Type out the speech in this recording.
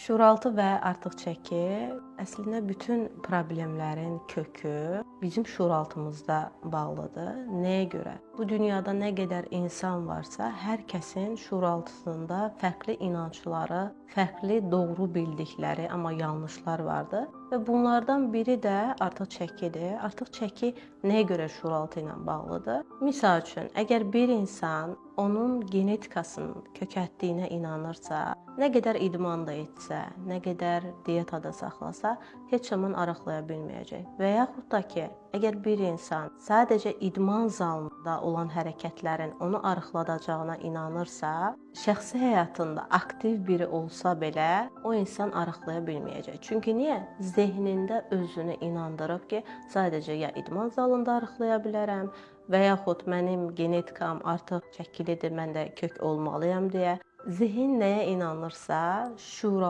Şuuraltı və artıq çəki əslində bütün problemlərin kökü bizim şuuraltımızda bağlıdır. Nəyə görə? Bu dünyada nə qədər insan varsa, hər kəsin şuuraltısında fərqli inancları, fərqli doğru bildikləri, amma yanlışlar vardır. Və bunlardan biri də artıq çəkidir. Artıq çəki nəyə görə şuuraltı ilə bağlıdır? Misal üçün, əgər bir insan onun genetikasının kökəltdiyinə inanırsa, nə qədər idman da etsə, nə qədər dietada saxlasa, heç zaman arıqlaya bilməyəcək. Və yaxud da ki, əgər bir insan sadəcə idman zalında olan hərəkətlərin onu arıqladacağına inanırsa, şəxsi həyatında aktiv biri olsa belə, o insan arıqlaya bilməyəcək. Çünki niyə? Zehnində özünü inandırıb ki, sadəcə ya idman zalında arıqlaya bilərəm, və yaxud mənim genetikam artıq çəkilidir, mən də kök olmalıyam deyə. Zehin nəyə inanırsa, şuur